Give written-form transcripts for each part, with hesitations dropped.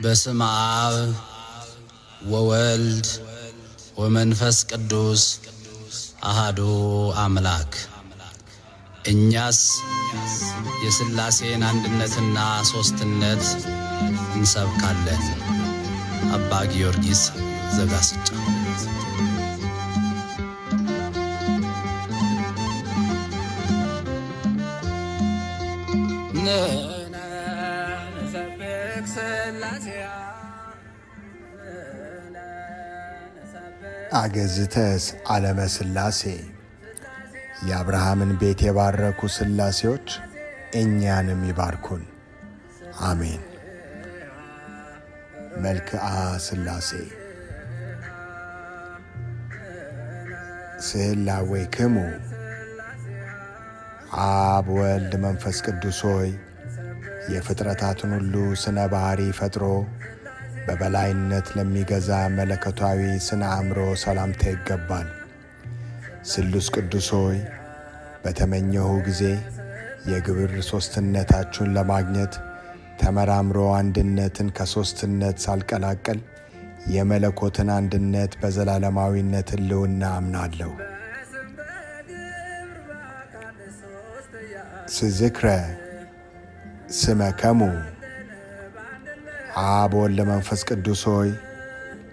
በስመ አብ ወወልድ ወመንፈስ ቅዱስ አሃዱ አምላክ። እኛስ የሥላሴን አንድነትና ሦስትነት እንሰብካለን። አባ ጊዮርጊስ ዘጋስጫ። አገዝተስ ዓለመ ሥላሴ። የአብርሃምን ቤት የባረኩ ሥላሴዎች እኛንም ይባርኩን፣ አሜን። መልክዓ ሥላሴ። ስሕላዌክሙ አብ ወልድ መንፈስ ቅዱስ ሆይ የፍጥረታትን ሁሉ ስነ ባሕሪ ፈጥሮ በበላይነት ለሚገዛ መለኮታዊ ስነ አእምሮ ሰላምታ ይገባል። ስሉስ ቅዱስ ሆይ በተመኘሁ ጊዜ የግብር ሦስትነታችሁን ለማግኘት ተመራምሮ አንድነትን ከሦስትነት ሳልቀላቀል የመለኮትን አንድነት በዘላለማዊነት ሕልውና አምናለሁ። ስዝክረ ስመከሙ አብ ወልድ መንፈስ ቅዱስ ሆይ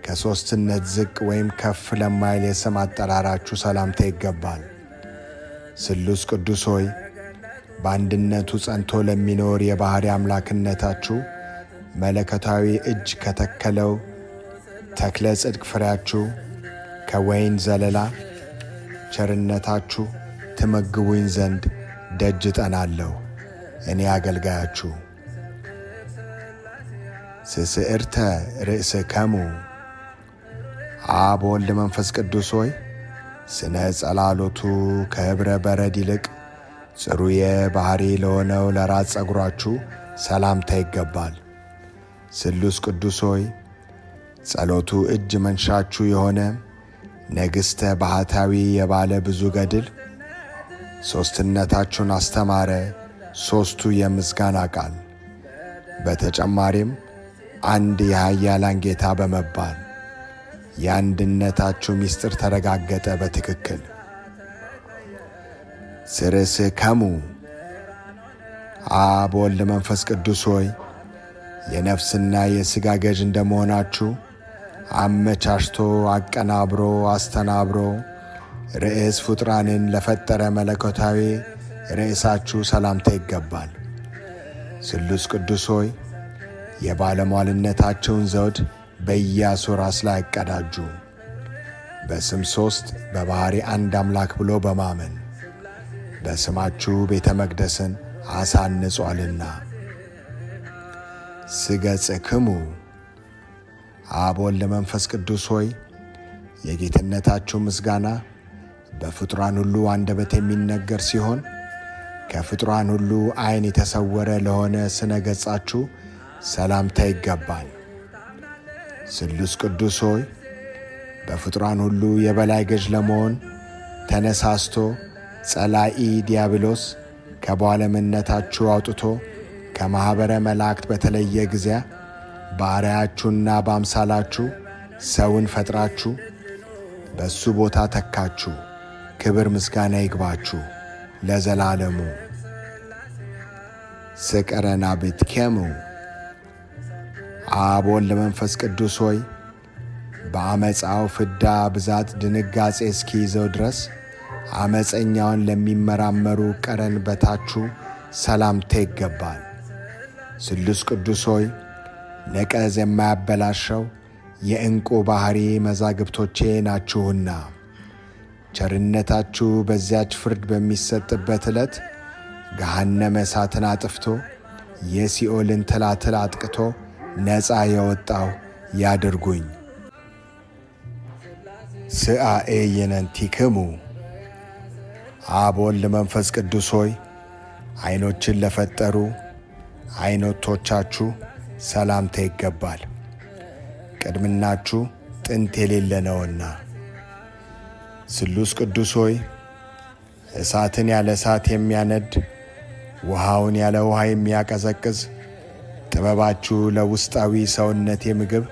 ከሦስትነት ዝቅ ወይም ከፍ ለማይል የስም አጠራራችሁ ሰላምታ ይገባል። ስሉስ ቅዱስ ሆይ በአንድነቱ ጸንቶ ለሚኖር የባሕሪ አምላክነታችሁ መለኮታዊ እጅ ከተከለው ተክለ ጽድቅ ፍሬያችሁ ከወይን ዘለላ ቸርነታችሁ ትመግቡኝ ዘንድ ደጅ እጠናለሁ። እኔ አገልጋያችሁ። ስስዕርተ ርእስከሙ አብ ወልድ መንፈስ ቅዱስ ሆይ ስነ ጸላሎቱ ከኅብረ በረድ ይልቅ ጽሩየ ባሕሪ ለሆነው ለራስ ጸጉራችሁ ሰላምታ ይገባል። ስሉስ ቅዱስ ሆይ ጸሎቱ እጅ መንሻችሁ የሆነ ንግሥተ ባሕታዊ የባለ ብዙ ገድል ሦስትነታችሁን አስተማረ። ሦስቱ የምስጋና ቃል በተጨማሪም አንድ የኃያላን ጌታ በመባል የአንድነታችሁ ምስጢር ተረጋገጠ በትክክል። ስርስከሙ አብ ወልድ መንፈስ ቅዱስ ሆይ የነፍስና የሥጋ ገዥ እንደመሆናችሁ አመቻችቶ አቀናብሮ አስተናብሮ ርዕስ ፍጡራንን ለፈጠረ መለኮታዊ ርዕሳችሁ ሰላምታ ይገባል። ስሉስ ቅዱስ ሆይ የባለሟልነታቸውን ዘውድ በኢያሱ ራስ ላይ አቀዳጁ። በስም ሦስት በባሕሪ አንድ አምላክ ብሎ በማመን በስማችሁ ቤተ መቅደስን አሳንጿልና። ስገጽክሙ አብ ወልድ መንፈስ ቅዱስ ሆይ የጌትነታችሁ ምስጋና በፍጡራን ሁሉ አንደበት የሚነገር ሲሆን ከፍጡራን ሁሉ ዓይን የተሰወረ ለሆነ ስነ ገጻችሁ ሰላምታ ይገባል። ስሉስ ቅዱስ ሆይ በፍጡራን ሁሉ የበላይ ገዥ ለመሆን ተነሳስቶ ጸላኢ ዲያብሎስ ከባለምነታችሁ አውጥቶ ከማኅበረ መላእክት በተለየ ጊዜ በአርአያችሁና በአምሳላችሁ ሰውን ፈጥራችሁ በእሱ ቦታ ተካችሁ። ክብር ምስጋና ይግባችሁ ለዘላለሙ። ስቀረናብትኬሙ አብ ወልድ መንፈስ ቅዱስ ሆይ በአመፃው ፍዳ ብዛት ድንጋጼ እስኪይዘው ድረስ አመፀኛውን ለሚመራመሩ ቀረን በታችሁ ሰላምታ ይገባል። ስሉስ ቅዱስ ሆይ ነቀዝ የማያበላሸው የዕንቁ ባሕሪ መዛግብቶቼ ናችሁና ቸርነታችሁ በዚያች ፍርድ በሚሰጥበት ዕለት ገሃነመ እሳትን አጥፍቶ የሲኦልን ትላትል አጥቅቶ ነፃ የወጣው ያድርጉኝ። ስአኤ የነንቲክሙ አብ ወልድ መንፈስ ቅዱስ ሆይ ዐይኖችን ለፈጠሩ ዐይኖቶቻችሁ ሰላምታ ይገባል። ቅድምናችሁ ጥንት የሌለ ነውና። ስሉስ ቅዱስ ሆይ እሳትን ያለ እሳት የሚያነድ ውሃውን ያለ ውሃ የሚያቀዘቅዝ ጥበባችሁ ለውስጣዊ ሰውነቴ ምግብ፣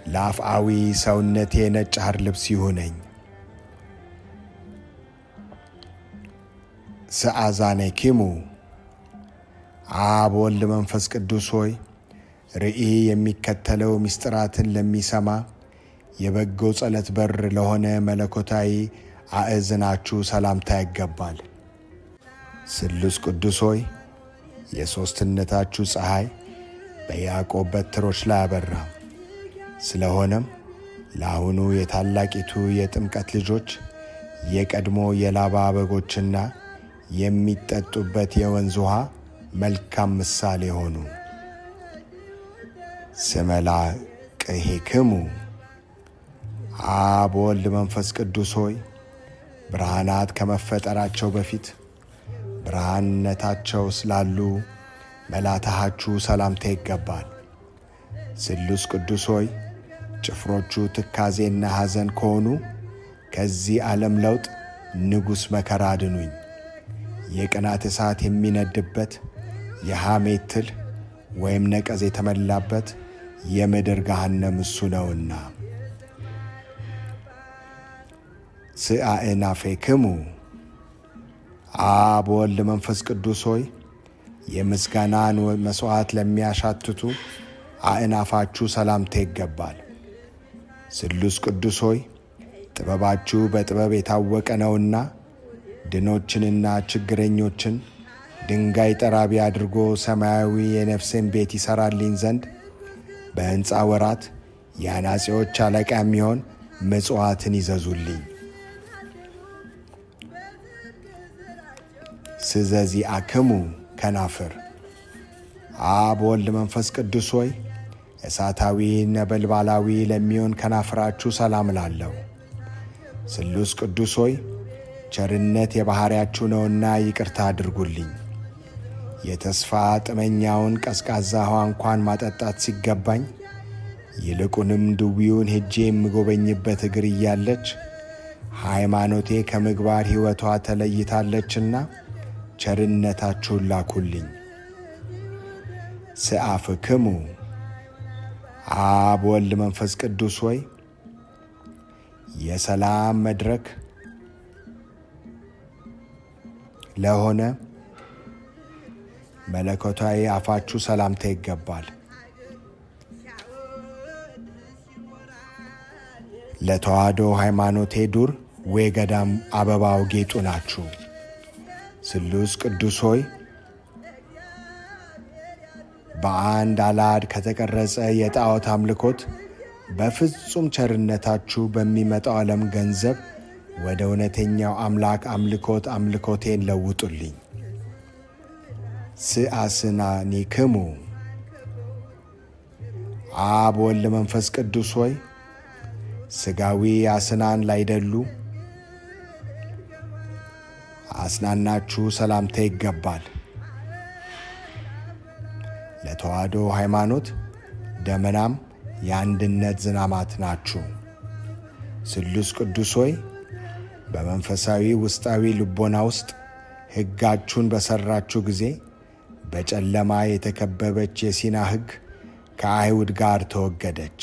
ለአፍአዊ ሰውነቴ ነጭ ሐር ልብስ ይሁነኝ። ሰአዛነኪሙ አብ ወልድ መንፈስ ቅዱስ ሆይ ርእይ የሚከተለው ምስጢራትን ለሚሰማ የበጎ ጸሎት በር ለሆነ መለኮታዊ አእዝናችሁ ሰላምታ ይገባል። ስሉስ ቅዱስ ሆይ የሦስትነታችሁ ፀሐይ በያዕቆብ በትሮች ላይ አበራ። ስለሆነም ለአሁኑ የታላቂቱ የጥምቀት ልጆች የቀድሞ የላባ በጎችና የሚጠጡበት የወንዝ ውሃ መልካም ምሳሌ ሆኑ። ስመላቅሄክሙ አብ ወልድ መንፈስ ቅዱስ ሆይ ብርሃናት ከመፈጠራቸው በፊት ብርሃንነታቸው ስላሉ መላታሃችሁ ሰላምታ ይገባል። ስሉስ ቅዱስ ሆይ ጭፍሮቹ ትካዜና ሐዘን ከሆኑ ከዚህ ዓለም ለውጥ ንጉሥ መከራ አድኑኝ። የቅናት እሳት የሚነድበት የሐሜት ትል ወይም ነቀዝ የተመላበት የምድር ገሃነም እሱ ነውና። ስአእናፌክሙ አብ ወልድ መንፈስ ቅዱስ ሆይ የምስጋናን መሥዋዕት ለሚያሻትቱ አእናፋችሁ ሰላምታ ይገባል። ስሉስ ቅዱስ ሆይ ጥበባችሁ በጥበብ የታወቀ ነውና ድኖችንና ችግረኞችን ድንጋይ ጠራቢ አድርጎ ሰማያዊ የነፍሴን ቤት ይሠራልኝ ዘንድ በሕንፃ ወራት የአናጺዎች አለቃ የሚሆን ምጽዋትን ይዘዙልኝ። ስዘዚአክሙ ከናፍር አብ ወልድ መንፈስ ቅዱስ ሆይ እሳታዊ ነበልባላዊ ለሚሆን ከናፍራችሁ ሰላም እላለሁ። ስሉስ ቅዱስ ሆይ ቸርነት የባሕርያችሁ ነውና ይቅርታ አድርጉልኝ። የተስፋ ጥመኛውን ቀዝቃዛ ውሃ እንኳን ማጠጣት ሲገባኝ ይልቁንም ድውዩን ሄጄ የምጎበኝበት እግር እያለች ሃይማኖቴ ከምግባር ሕይወቷ ተለይታለችና ቸርነታችሁን ላኩልኝ። ስአፍክሙ አብ ወልድ መንፈስ ቅዱስ ሆይ የሰላም መድረክ ለሆነ መለኮታዊ አፋችሁ ሰላምታ ይገባል። ለተዋህዶ ሃይማኖቴ ዱር ወገዳም አበባው ጌጡ ናችሁ። ስሉስ ቅዱስ ሆይ በአንድ አላድ ከተቀረጸ የጣዖት አምልኮት በፍጹም ቸርነታችሁ በሚመጣው ዓለም ገንዘብ ወደ እውነተኛው አምላክ አምልኮቴን ለውጡልኝ። ስአስናኒክሙ አብ ወልድ መንፈስ ቅዱስ ሆይ ሥጋዊ አስናን ላይደሉ አስናናችሁ ሰላምታ ይገባል። ለተዋህዶ ሃይማኖት ደመናም የአንድነት ዝናማት ናችሁ። ስሉስ ቅዱስ ሆይ በመንፈሳዊ ውስጣዊ ልቦና ውስጥ ሕጋችሁን በሠራችሁ ጊዜ በጨለማ የተከበበች የሲና ሕግ ከአይሁድ ጋር ተወገደች፣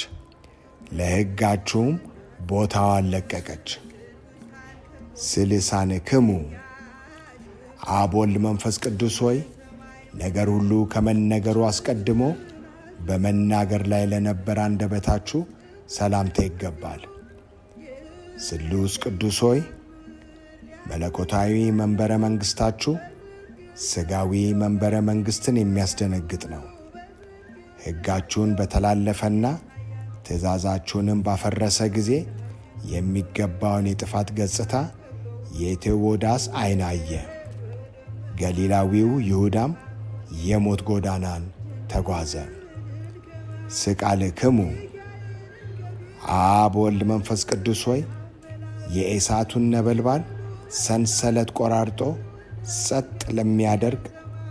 ለሕጋችሁም ቦታዋን ለቀቀች። ስልሳንክሙ አብ ወልድ መንፈስ ቅዱስ ሆይ ነገር ሁሉ ከመነገሩ አስቀድሞ በመናገር ላይ ለነበረ አንደበታችሁ ሰላምታ ይገባል። ስሉስ ቅዱስ ሆይ መለኮታዊ መንበረ መንግሥታችሁ ሥጋዊ መንበረ መንግሥትን የሚያስደነግጥ ነው። ሕጋችሁን በተላለፈና ትእዛዛችሁንም ባፈረሰ ጊዜ የሚገባውን የጥፋት ገጽታ የቴዎዳስ ዓይን አየ። ገሊላዊው ይሁዳም የሞት ጎዳናን ተጓዘ። ስቃልክሙ አብ ወልድ መንፈስ ቅዱስ ሆይ የእሳቱን ነበልባል ሰንሰለት ቆራርጦ ጸጥ ለሚያደርግ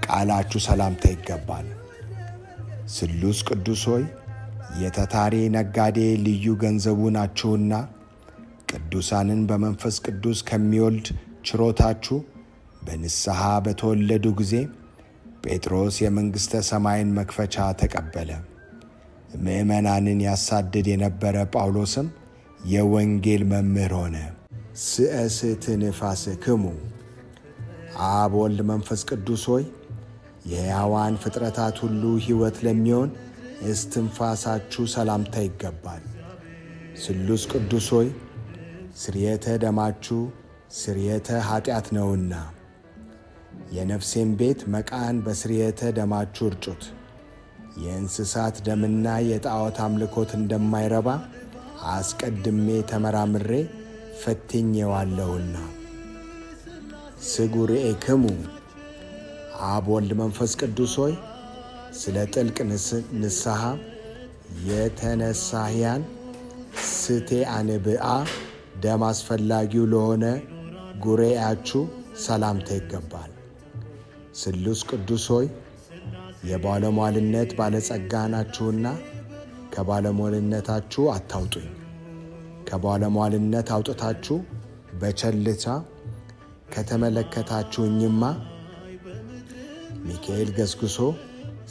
ቃላችሁ ሰላምታ ይገባል። ስሉስ ቅዱስ ሆይ የተታሪ ነጋዴ ልዩ ገንዘቡ ናችሁና ቅዱሳንን በመንፈስ ቅዱስ ከሚወልድ ችሮታችሁ በንስሐ በተወለዱ ጊዜ ጴጥሮስ የመንግሥተ ሰማይን መክፈቻ ተቀበለ። ምዕመናንን ያሳድድ የነበረ ጳውሎስም የወንጌል መምህር ሆነ። ስእስትንፋስክሙ አብ ወልድ መንፈስ ቅዱስ ሆይ የሕያዋን ፍጥረታት ሁሉ ሕይወት ለሚሆን እስትንፋሳችሁ ሰላምታ ይገባል። ስሉስ ቅዱስ ሆይ ስርየተ ደማችሁ ስርየተ ኀጢአት ነውና የነፍሴን ቤት መቃን በስርየተ ደማችሁ እርጩት። የእንስሳት ደምና የጣዖት አምልኮት እንደማይረባ አስቀድሜ ተመራምሬ ፈትኜዋለሁና። ስጉርኤክሙ አብ ወልድ መንፈስ ቅዱስ ሆይ ስለ ጥልቅ ንስሐ የተነሳህያን ስቴ አንብአ ደም አስፈላጊው ለሆነ ጉሬያችሁ ሰላምታ ይገባል። ስሉስ ቅዱስ ሆይ የባለሟልነት ባለጸጋ ናችሁና ከባለሟልነታችሁ አታውጡኝ። ከባለሟልነት አውጥታችሁ በቸልታ ከተመለከታችሁኝማ ሚካኤል ገስግሶ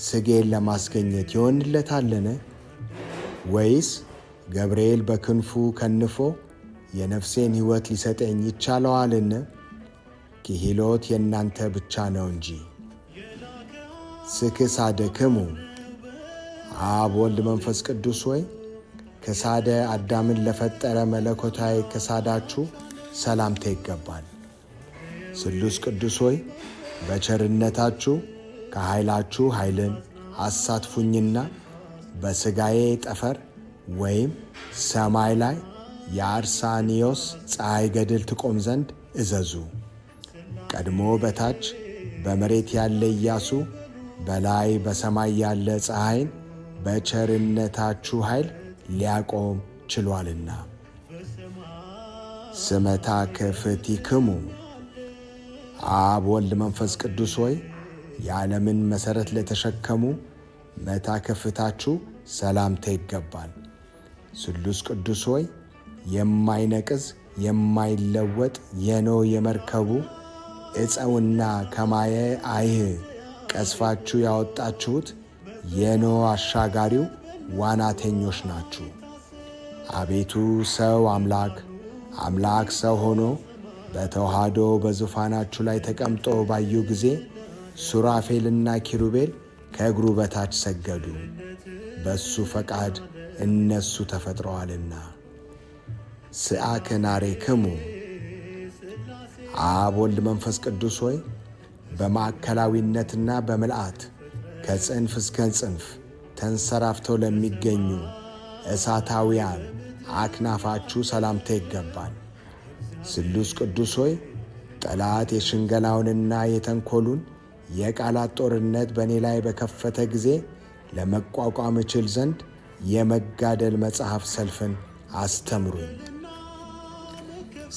ሥጋዬን ለማስገኘት ይሆንለታልን? ወይስ ገብርኤል በክንፉ ከንፎ የነፍሴን ሕይወት ሊሰጠኝ ይቻለዋልን? ክህሎት የእናንተ ብቻ ነው እንጂ። ስክሳድክሙ አብ ወልድ መንፈስ ቅዱስ ሆይ ከሳደ አዳምን ለፈጠረ መለኮታዊ ከሳዳችሁ ሰላምታ ይገባል። ስሉስ ቅዱስ ሆይ በቸርነታችሁ ከኃይላችሁ ኃይልን አሳትፉኝና በሥጋዬ ጠፈር ወይም ሰማይ ላይ የአርሳኒዮስ ፀሐይ ገድል ትቆም ዘንድ እዘዙ። ቀድሞ በታች በመሬት ያለ ኢያሱ በላይ በሰማይ ያለ ፀሐይን በቸርነታችሁ ኃይል ሊያቆም ችሏልና። ስመታ ክፍቲክሙ አብ ወልድ መንፈስ ቅዱስ ሆይ የዓለምን መሠረት ለተሸከሙ መታከፍታችሁ ሰላምታ ይገባል። ስሉስ ቅዱስ ሆይ የማይነቅዝ የማይለወጥ የኖኅ የመርከቡ ዕፀውና ከማየ አይህ ቀስፋችሁ ያወጣችሁት የኖኅ አሻጋሪው ዋናተኞች ናችሁ። አቤቱ ሰው አምላክ ሰው ሆኖ በተዋህዶ በዙፋናችሁ ላይ ተቀምጦ ባዩ ጊዜ ሱራፌልና ኪሩቤል ከእግሩ በታች ሰገዱ፣ በእሱ ፈቃድ እነሱ ተፈጥረዋልና። ስአክናሬክሙ አብ ወልድ መንፈስ ቅዱስ ሆይ በማዕከላዊነትና በምልአት ከጽንፍ እስከ ጽንፍ ተንሰራፍተው ለሚገኙ እሳታውያን አክናፋችሁ ሰላምታ ይገባል። ስሉስ ቅዱስ ሆይ ጠላት የሽንገላውንና የተንኰሉን የቃላት ጦርነት በእኔ ላይ በከፈተ ጊዜ ለመቋቋም እችል ዘንድ የመጋደል መጽሐፍ ሰልፍን አስተምሩኝ።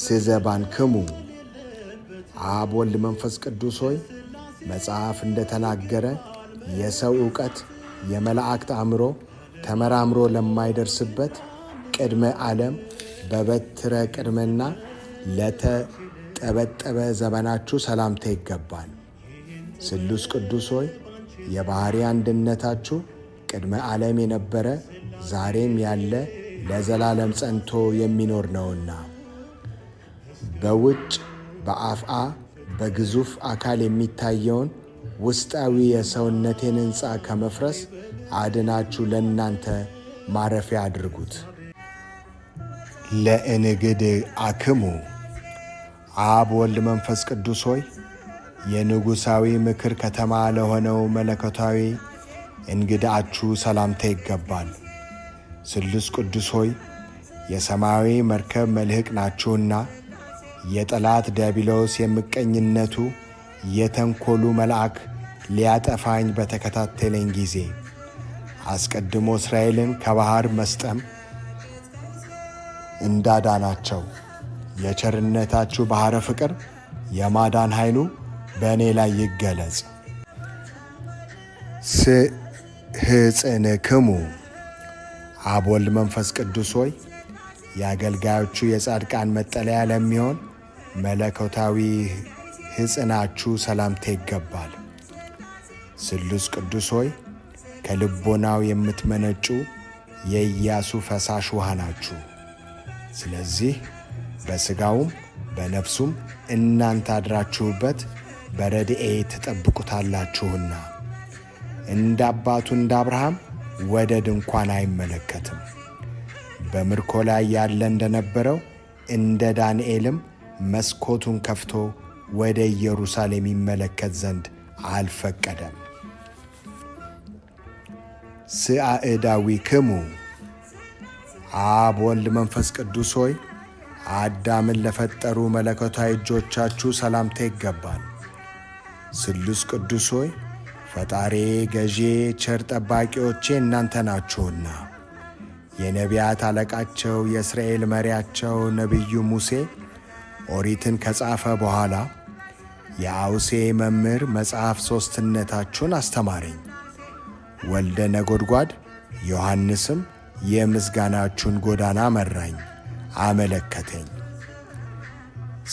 ስዘባንክሙ አብ ወልድ መንፈስ ቅዱስ ሆይ መጽሐፍ እንደተናገረ የሰው ዕውቀት የመላእክት አእምሮ ተመራምሮ ለማይደርስበት ቅድመ ዓለም በበትረ ቅድመና ለተጠበጠበ ዘመናችሁ ሰላምታ ይገባል። ስሉስ ቅዱስ ሆይ የባሕርይ አንድነታችሁ ቅድመ ዓለም የነበረ ዛሬም ያለ ለዘላለም ጸንቶ የሚኖር ነውና በውጭ በአፍአ በግዙፍ አካል የሚታየውን ውስጣዊ የሰውነቴን ሕንፃ ከመፍረስ አድናችሁ ለእናንተ ማረፊያ አድርጉት። ለእንግድ አክሙ አብ ወልድ መንፈስ ቅዱስ ሆይ የንጉሣዊ ምክር ከተማ ለሆነው መለኮታዊ እንግዳችሁ ሰላምታ ይገባል። ስሉስ ቅዱስ ሆይ የሰማያዊ መርከብ መልሕቅ ናችሁና የጠላት ዲያብሎስ የምቀኝነቱ የተንኰሉ መልአክ ሊያጠፋኝ በተከታተለኝ ጊዜ አስቀድሞ እስራኤልን ከባሕር መስጠም እንዳዳናቸው የቸርነታችሁ ባሕረ ፍቅር የማዳን ኃይሉ በእኔ ላይ ይገለጽ። ስሕፅንክሙ አብ ወልድ መንፈስ ቅዱስ ሆይ የአገልጋዮቹ የጻድቃን መጠለያ ለሚሆን መለኮታዊ ሕፅናችሁ ሰላምታ ይገባል። ስሉስ ቅዱስ ሆይ ከልቦናው የምትመነጩ የኢያሱ ፈሳሽ ውሃ ናችሁ። ስለዚህ በሥጋውም በነፍሱም እናንተ አድራችሁበት በረድኤት ትጠብቁታላችሁና እንደ አባቱ እንደ አብርሃም ወደ ድንኳን አይመለከትም። በምርኮ ላይ ያለ እንደነበረው እንደ ዳንኤልም መስኮቱን ከፍቶ ወደ ኢየሩሳሌም ይመለከት ዘንድ አልፈቀደም። ስአዕዳዊክሙ አብ ወልድ መንፈስ ቅዱስ ሆይ አዳምን ለፈጠሩ መለኮታዊ እጆቻችሁ ሰላምታ ይገባል። ስሉስ ቅዱስ ሆይ ፈጣሪ፣ ገዢ፣ ቸር ጠባቂዎቼ እናንተ ናችሁና የነቢያት አለቃቸው የእስራኤል መሪያቸው ነቢዩ ሙሴ ኦሪትን ከጻፈ በኋላ የአውሴ መምህር መጽሐፍ ሦስትነታችሁን አስተማረኝ። ወልደ ነጎድጓድ ዮሐንስም የምስጋናችሁን ጎዳና መራኝ አመለከተኝ።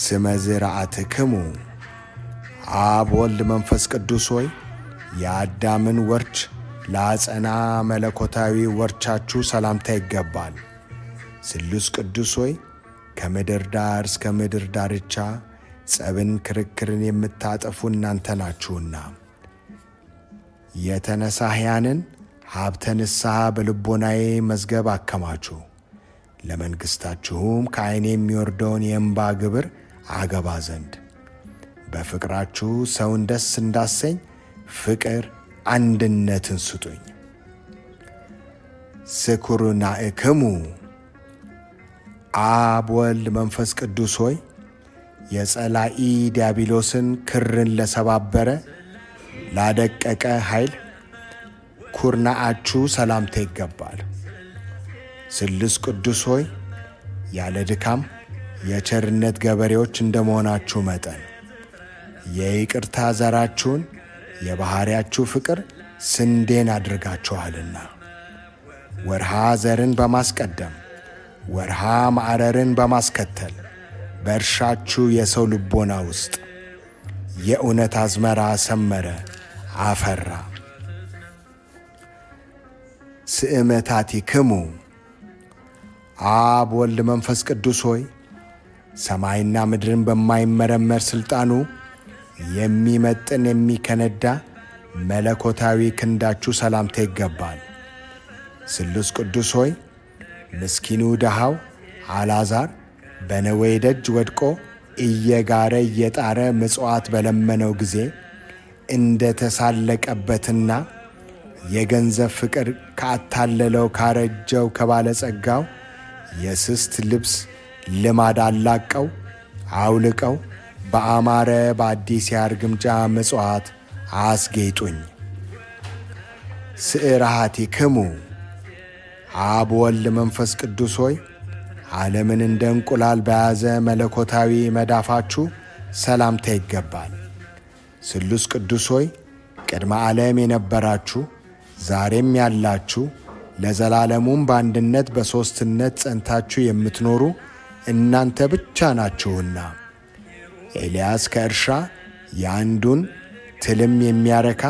ስመ ዝርዓትክሙ አብ ወልድ መንፈስ ቅዱስ ሆይ የአዳምን ወርች ለአጸና መለኮታዊ ወርቻችሁ ሰላምታ ይገባል። ስሉስ ቅዱስ ሆይ ከምድር ዳር እስከ ምድር ዳርቻ ጸብን፣ ክርክርን የምታጠፉ እናንተ ናችሁና የተነሳህያንን ሀብተ ንስሐ በልቦናዬ መዝገብ አከማቹ። ለመንግሥታችሁም ከዐይኔ የሚወርደውን የእንባ ግብር አገባ ዘንድ በፍቅራችሁ ሰውን ደስ እንዳሰኝ ፍቅር አንድነትን ስጡኝ። ስኩርናእክሙ አብ ወልድ መንፈስ ቅዱስ ሆይ የጸላኢ ዲያብሎስን ክርን ለሰባበረ ላደቀቀ ኃይል ኩርናአችሁ ሰላምታ ይገባል። ስሉስ ቅዱስ ሆይ ያለ ድካም የቸርነት ገበሬዎች እንደመሆናችሁ መጠን የይቅርታ ዘራችሁን የባሕርያችሁ ፍቅር ስንዴን አድርጋችኋልና ወርሃ ዘርን በማስቀደም ወርሃ ማዕረርን በማስከተል በእርሻችሁ የሰው ልቦና ውስጥ የእውነት አዝመራ ሰመረ፣ አፈራ። ስእመታቲክሙ አብ ወልድ መንፈስ ቅዱስ ሆይ ሰማይና ምድርን በማይመረመር ሥልጣኑ የሚመጥን የሚከነዳ መለኮታዊ ክንዳችሁ ሰላምታ ይገባል። ስሉስ ቅዱስ ሆይ ምስኪኑ ድሃው አልዓዛር በነዌ ደጅ ወድቆ እየጋረ እየጣረ ምጽዋት በለመነው ጊዜ እንደ ተሳለቀበትና የገንዘብ ፍቅር ካታለለው ካረጀው ከባለጸጋው የስስት ልብስ ልማድ አላቀው አውልቀው በአማረ በአዲስ ያር ግምጃ ምጽዋት አስጌጡኝ። ስዕርሃቲክሙ አብ ወልድ መንፈስ ቅዱስ ሆይ ዓለምን እንደ እንቁላል በያዘ መለኮታዊ መዳፋችሁ ሰላምታ ይገባል። ስሉስ ቅዱስ ሆይ ቅድመ ዓለም የነበራችሁ ዛሬም ያላችሁ ለዘላለሙም በአንድነት በሦስትነት ጸንታችሁ የምትኖሩ እናንተ ብቻ ናችሁና ኤልያስ ከእርሻ የአንዱን ትልም የሚያረካ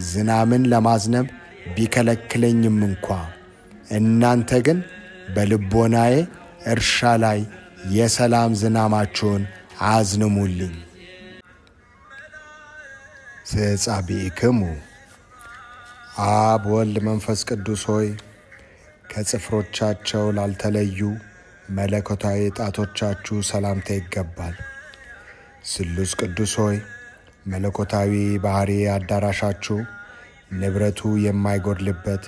ዝናምን ለማዝነብ ቢከለክለኝም እንኳ እናንተ ግን በልቦናዬ እርሻ ላይ የሰላም ዝናማችሁን አዝንሙልኝ። ስጻብኢክሙ አብ ወልድ መንፈስ ቅዱስ ሆይ ከጽፍሮቻቸው ላልተለዩ መለኮታዊ ጣቶቻችሁ ሰላምታ ይገባል። ስሉስ ቅዱስ ሆይ መለኮታዊ ባሕሪ አዳራሻችሁ ንብረቱ የማይጎድልበት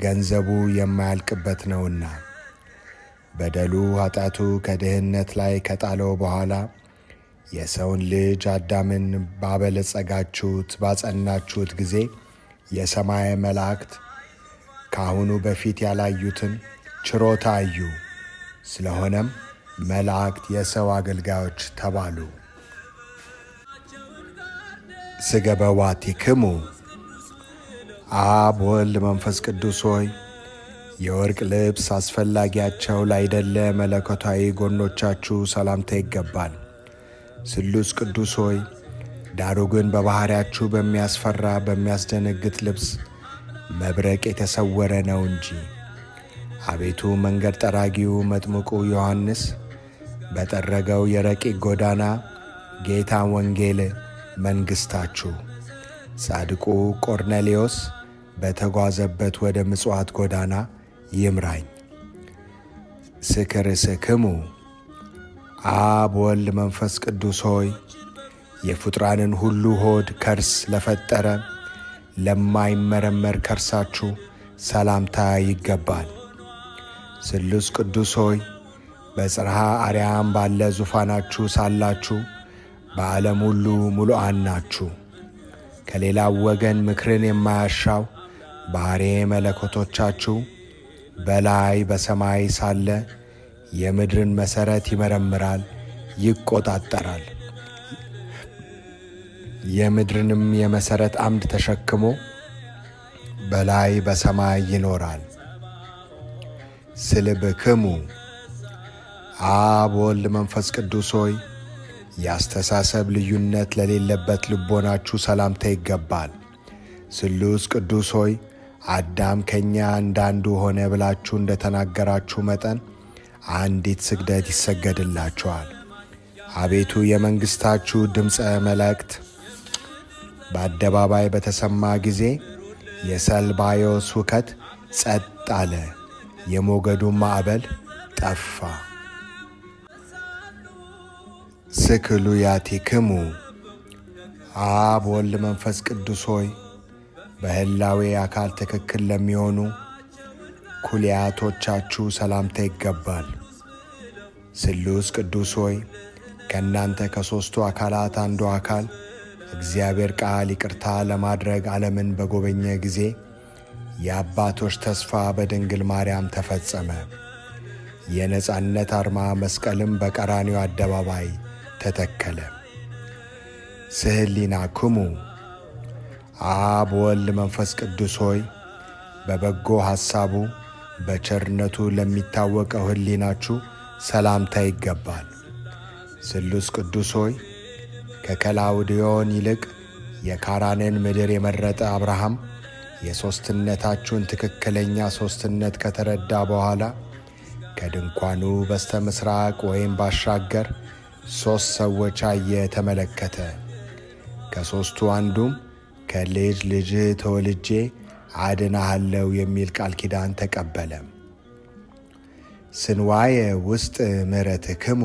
ገንዘቡ የማያልቅበት ነውና በደሉ ኃጢአቱ ከድህነት ላይ ከጣለው በኋላ የሰውን ልጅ አዳምን ባበለጸጋችሁት ባጸናችሁት ጊዜ የሰማይ መላእክት ከአሁኑ በፊት ያላዩትን ችሮታ አዩ። ስለሆነም መላእክት የሰው አገልጋዮች ተባሉ። ስገበዋቲክሙ አብ ወልድ መንፈስ ቅዱስ ሆይ የወርቅ ልብስ አስፈላጊያቸው ላይደለ መለኮታዊ ጎኖቻችሁ ሰላምታ ይገባል። ስሉስ ቅዱስ ሆይ ዳሩ ግን በባሕርያችሁ በሚያስፈራ በሚያስደነግጥ ልብስ መብረቅ የተሰወረ ነው እንጂ። አቤቱ መንገድ ጠራጊው መጥምቁ ዮሐንስ በጠረገው የረቂቅ ጎዳና ጌታ ወንጌል መንግሥታችሁ፣ ጻድቁ ቆርኔሌዎስ በተጓዘበት ወደ ምጽዋት ጎዳና ይምራኝ። ስክርስክሙ አብ ወልድ መንፈስ ቅዱስ ሆይ የፍጡራንን ሁሉ ሆድ ከርስ ለፈጠረ ለማይመረመር ከርሳችሁ ሰላምታ ይገባል። ስሉስ ቅዱስ ሆይ በጽርሐ አርያም ባለ ዙፋናችሁ ሳላችሁ በዓለም ሁሉ ሙሉአን ናችሁ። ከሌላው ወገን ምክርን የማያሻው ባሕርየ መለኮቶቻችሁ በላይ በሰማይ ሳለ የምድርን መሠረት ይመረምራል፣ ይቈጣጠራል። የምድርንም የመሠረት አምድ ተሸክሞ በላይ በሰማይ ይኖራል። ስልብክሙ አብ ወልድ መንፈስ ቅዱስ ሆይ የአስተሳሰብ ልዩነት ለሌለበት ልቦናችሁ ሰላምታ ይገባል። ስሉስ ቅዱስ ሆይ አዳም ከእኛ እንዳንዱ ሆነ ብላችሁ እንደ ተናገራችሁ መጠን አንዲት ስግደት ይሰገድላችኋል። አቤቱ የመንግሥታችሁ ድምፀ መላእክት በአደባባይ በተሰማ ጊዜ የሰልባዮስ ሁከት ጸጥ አለ፣ የሞገዱን ማዕበል ጠፋ። ስክሉያቲክሙ አብ ወልድ መንፈስ ቅዱስ ሆይ በሕላዌ አካል ትክክል ለሚሆኑ ኩልያቶቻችሁ ሰላምታ ይገባል። ስሉስ ቅዱስ ሆይ ከእናንተ ከሦስቱ አካላት አንዱ አካል እግዚአብሔር ቃል ይቅርታ ለማድረግ ዓለምን በጎበኘ ጊዜ የአባቶች ተስፋ በድንግል ማርያም ተፈጸመ። የነጻነት አርማ መስቀልም በቀራንዮ አደባባይ ተተከለ። ስህሊናክሙ አብ ወልድ መንፈስ ቅዱስ ሆይ በበጎ ሐሳቡ በቸርነቱ ለሚታወቀው ሕሊናችሁ ሰላምታ ይገባል። ስሉስ ቅዱስ ሆይ ከከላውዲዮን ይልቅ የካራንን ምድር የመረጠ አብርሃም የሦስትነታችሁን ትክክለኛ ሦስትነት ከተረዳ በኋላ ከድንኳኑ በስተ ምሥራቅ ወይም ባሻገር 3 ሰዎች አየ፣ ተመለከተ። ከሦስቱ አንዱም ከልጅ ልጅህ ተወልጄ አድናሃለው የሚል ቃል ኪዳን ተቀበለ። ስንዋየ ውስጥ ምሕረትክሙ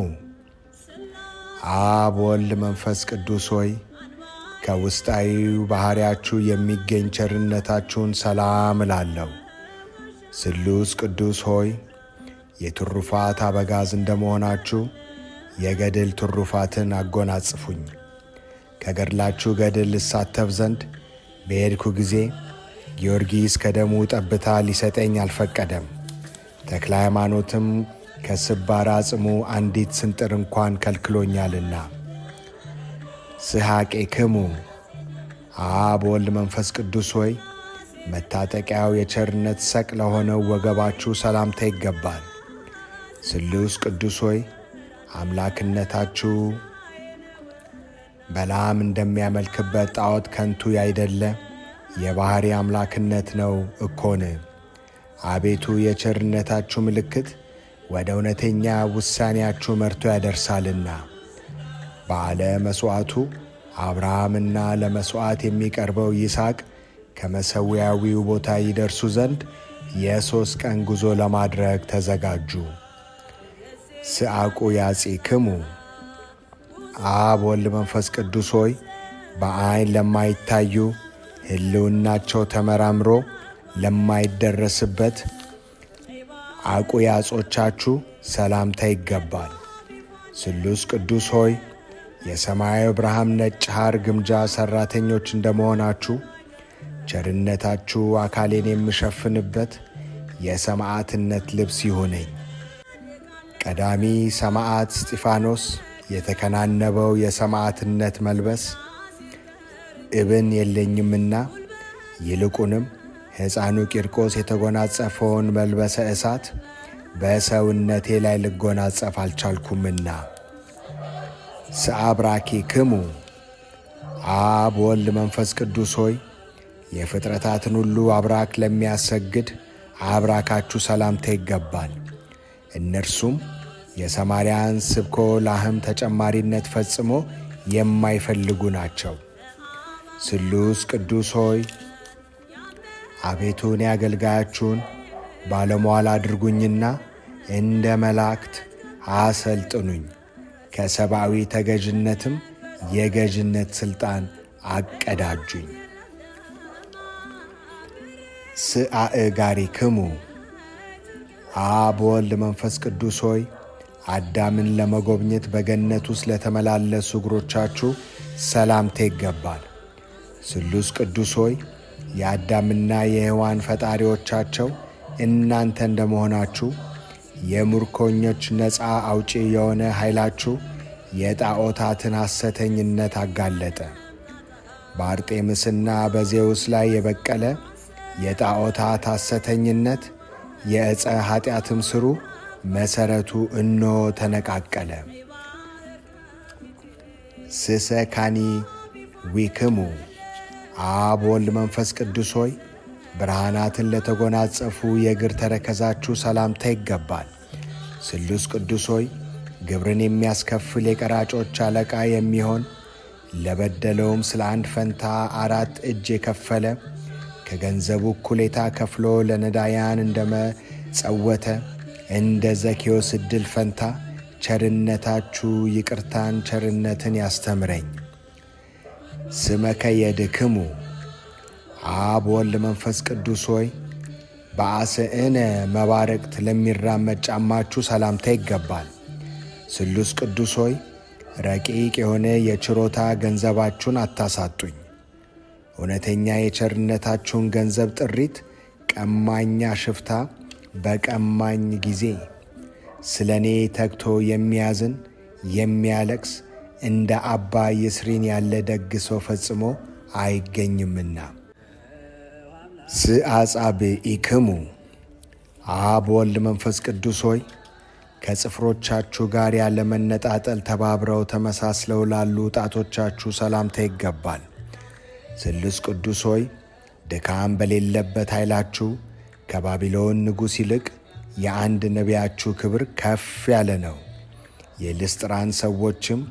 አብ ወልድ መንፈስ ቅዱስ ሆይ ከውስጣዊው ባሕርያችሁ የሚገኝ ቸርነታችሁን ሰላም እላለሁ። ስሉስ ቅዱስ ሆይ የትሩፋት አበጋዝ እንደመሆናችሁ የገድል ትሩፋትን አጎናጽፉኝ። ከገድላችሁ ገድል ልሳተፍ ዘንድ በሄድኩ ጊዜ ጊዮርጊስ ከደሙ ጠብታ ሊሰጠኝ አልፈቀደም። ተክለ ሃይማኖትም ከስባራ ጽሙ አንዲት ስንጥር እንኳን ከልክሎኛልና። ስሐቄክሙ አብ ወልድ መንፈስ ቅዱስ ሆይ መታጠቂያው የቸርነት ሰቅ ለሆነው ወገባችሁ ሰላምታ ይገባል። ስሉስ ቅዱስ ሆይ አምላክነታችሁ በለዓም እንደሚያመልክበት ጣዖት ከንቱ ያይደለ የባሕሪ አምላክነት ነው እኮን። አቤቱ የቸርነታችሁ ምልክት ወደ እውነተኛ ውሳኔያችሁ መርቶ ያደርሳልና። በዓለ መሥዋዕቱ አብርሃምና ለመሥዋዕት የሚቀርበው ይስሐቅ ከመሠዊያዊው ቦታ ይደርሱ ዘንድ የ3 ቀን ጉዞ ለማድረግ ተዘጋጁ። ስአቁ ያጺክሙ አብ ወልድ መንፈስ ቅዱስ ሆይ በዐይን ለማይታዩ ሕልውናቸው ተመራምሮ ለማይደረስበት አቁያጾቻችሁ ሰላምታ ይገባል። ስሉስ ቅዱስ ሆይ የሰማያዊ ብርሃን ነጭ ሐር ግምጃ ሠራተኞች እንደመሆናችሁ ቸርነታችሁ አካሌን የምሸፍንበት የሰማዕትነት ልብስ ይሁነኝ። ቀዳሚ ሰማዕት እስጢፋኖስ የተከናነበው የሰማዕትነት መልበስ እብን የለኝምና ይልቁንም ሕፃኑ ቂርቆስ የተጎናጸፈውን መልበሰ እሳት በሰውነቴ ላይ ልጎናጸፍ አልቻልኩምና። ስአብራኪክሙ አብ ወልድ መንፈስ ቅዱስ ሆይ የፍጥረታትን ሁሉ አብራክ ለሚያሰግድ አብራካችሁ ሰላምታ ይገባል። እነርሱም የሰማርያን ስብኮ ላህም ተጨማሪነት ፈጽሞ የማይፈልጉ ናቸው። ስሉስ ቅዱስ ሆይ አቤቱ እኔ አገልጋያችሁን ባለሟል አድርጉኝና እንደ መላእክት አሰልጥኑኝ፣ ከሰብአዊ ተገዥነትም የገዥነት ሥልጣን አቀዳጁኝ። ስአእጋሪክሙ አብ ወልድ መንፈስ ቅዱስ ሆይ አዳምን ለመጎብኘት በገነት ውስጥ ለተመላለሱ እግሮቻችሁ ሰላምታ ይገባል። ስሉስ ቅዱስ ሆይ የአዳምና የሔዋን ፈጣሪዎቻቸው እናንተ እንደመሆናችሁ የምርኮኞች ነፃ አውጪ የሆነ ኃይላችሁ የጣዖታትን ሐሰተኝነት አጋለጠ። በአርጤምስና በዜውስ ላይ የበቀለ የጣዖታት ሐሰተኝነት የዕፀ ኀጢአትም ስሩ መሠረቱ እነሆ ተነቃቀለ። ስሰካኒ ዊክሙ አብ ወልድ መንፈስ ቅዱስ ሆይ ብርሃናትን ለተጎናጸፉ የእግር ተረከዛችሁ ሰላምታ ይገባል። ስሉስ ቅዱስ ሆይ ግብርን የሚያስከፍል የቀራጮች አለቃ የሚሆን ለበደለውም ስለ አንድ ፈንታ 4 እጅ የከፈለ ከገንዘቡ እኩሌታ ከፍሎ ለነዳያን እንደመጸወተ እንደ ዘኬዎስ ዕድል ፈንታ ቸርነታችሁ ይቅርታን ቸርነትን ያስተምረኝ። ስመከ የድክሙ አብ ወልድ መንፈስ ቅዱስ ሆይ በአስዕነ መባረቅት ለሚራመድ ጫማችሁ ሰላምታ ይገባል። ስሉስ ቅዱስ ሆይ ረቂቅ የሆነ የችሮታ ገንዘባችሁን አታሳጡኝ። እውነተኛ የቸርነታችሁን ገንዘብ ጥሪት ቀማኛ ሽፍታ በቀማኝ ጊዜ ስለ እኔ ተግቶ የሚያዝን የሚያለቅስ እንደ አባ ይስሪን ያለ ደግ ሰው ፈጽሞ አይገኝምና። ስአጻብኢክሙ አብ ወልድ መንፈስ ቅዱስ ሆይ ከጽፍሮቻችሁ ጋር ያለ መነጣጠል ተባብረው ተመሳስለው ላሉ ጣቶቻችሁ ሰላምታ ይገባል። ስሉስ ቅዱስ ሆይ ድካም በሌለበት ኃይላችሁ ከባቢሎን ንጉሥ ይልቅ የአንድ ነቢያችሁ ክብር ከፍ ያለ ነው። የልስጥራን ሰዎችም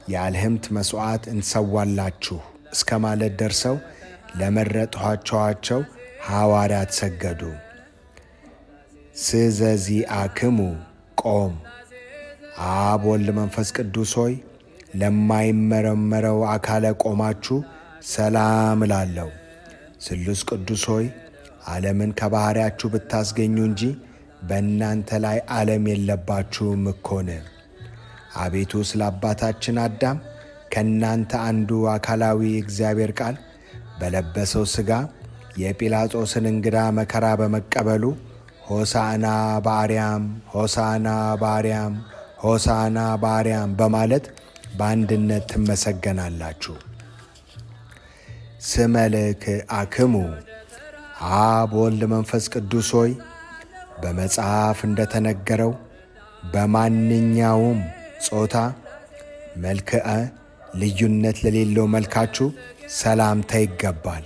የአልህምት መሥዋዕት እንሰዋላችሁ እስከ ማለት ደርሰው ለመረጥኋቸዋቸው ሐዋርያት ሰገዱ። ስዘዚአክሙ ቆም አብ ወልድ መንፈስ ቅዱስ ሆይ ለማይመረመረው አካለ ቆማችሁ ሰላም እላለሁ። ስሉስ ቅዱስ ሆይ ዓለምን ከባሕርያችሁ ብታስገኙ እንጂ በእናንተ ላይ ዓለም የለባችሁም እኮን። አቤቱ ስለ አባታችን አዳም ከእናንተ አንዱ አካላዊ እግዚአብሔር ቃል በለበሰው ሥጋ የጲላጦስን እንግዳ መከራ በመቀበሉ ሆሳዕና በአርያም ሆሳዕና በአርያም ሆሳዕና በአርያም በማለት በአንድነት ትመሰገናላችሁ። ስመልክአክሙ አብ ወልድ መንፈስ ቅዱስ ሆይ በመጽሐፍ እንደተነገረው በማንኛውም ጾታ መልክዓ ልዩነት ለሌለው መልካችሁ ሰላምታ ይገባል።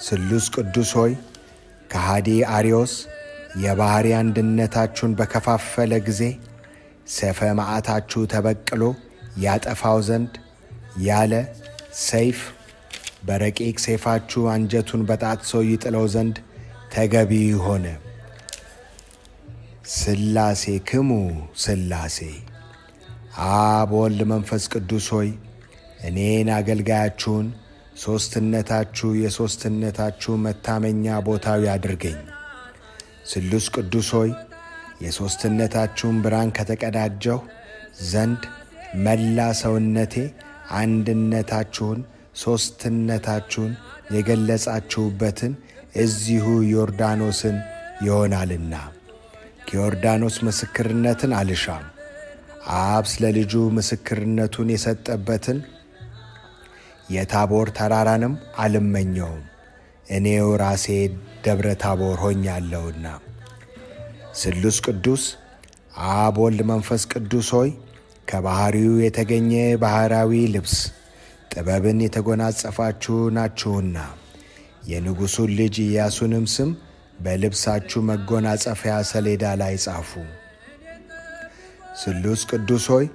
ስሉስ ቅዱስ ሆይ ከሃዲ አርዮስ የባሕርይ አንድነታችሁን በከፋፈለ ጊዜ ሰይፈ መዓታችሁ ተበቅሎ ያጠፋው ዘንድ ያለ ሰይፍ በረቂቅ ሰይፋችሁ አንጀቱን በጣጥሶ ይጥለው ዘንድ ተገቢ ሆነ። ሥላሴክሙ ሥላሴ አብ ወልድ መንፈስ ቅዱስ ሆይ እኔን አገልጋያችሁን ሦስትነታችሁ የሦስትነታችሁ መታመኛ ቦታዊ አድርገኝ። ስሉስ ቅዱስ ሆይ የሦስትነታችሁን ብርሃን ከተቀዳጀሁ ዘንድ መላ ሰውነቴ አንድነታችሁን ሦስትነታችሁን የገለጻችሁበትን እዚሁ ዮርዳኖስን ይሆናልና ከዮርዳኖስ ምስክርነትን አልሻም። አብ ስለ ልጁ ምስክርነቱን የሰጠበትን የታቦር ተራራንም አልመኘውም፣ እኔው ራሴ ደብረ ታቦር ሆኛለሁና። ስሉስ ቅዱስ አብ ወልድ መንፈስ ቅዱስ ሆይ ከባሕሪው የተገኘ ባሕራዊ ልብስ ጥበብን የተጎናጸፋችሁ ናችሁና የንጉሡን ልጅ ኢያሱንም ስም በልብሳችሁ መጎናጸፊያ ሰሌዳ ላይ ጻፉ። ስሉስ ቅዱስ ሆይ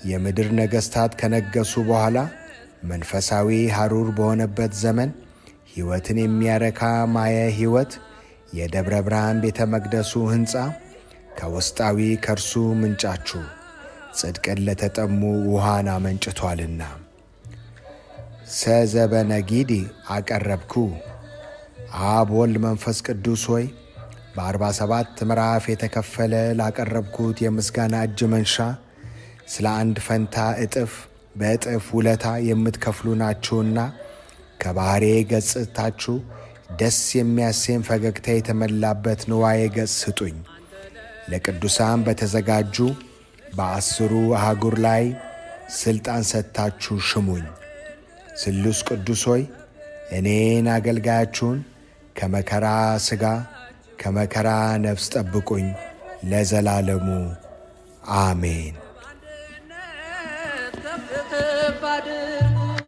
የምድር ነገሥታት ከነገሱ በኋላ መንፈሳዊ ሐሩር በሆነበት ዘመን ሕይወትን የሚያረካ ማየ ሕይወት የደብረ ብርሃን ቤተ መቅደሱ ሕንፃ ከውስጣዊ ከርሱ ምንጫችሁ ጽድቅን ለተጠሙ ውሃን አመንጭቷልና። ሰዘበነጊዲ አቀረብኩ። አብ ወልድ መንፈስ ቅዱስ ሆይ በ47 ምዕራፍ የተከፈለ ላቀረብኩት የምስጋና እጅ መንሻ ስለ አንድ ፈንታ እጥፍ በእጥፍ ውለታ የምትከፍሉ ናችሁና ከባሕሬ ገጽታችሁ ደስ የሚያሰኝ ፈገግታ የተመላበት ንዋየ ገጽ ስጡኝ። ለቅዱሳን በተዘጋጁ በ10ሩ አህጉር ላይ ሥልጣን ሰጥታችሁ ሽሙኝ። ስሉስ ቅዱስ ሆይ እኔን አገልጋያችሁን ከመከራ ሥጋ ከመከራ ነፍስ ጠብቁኝ ለዘላለሙ አሜን።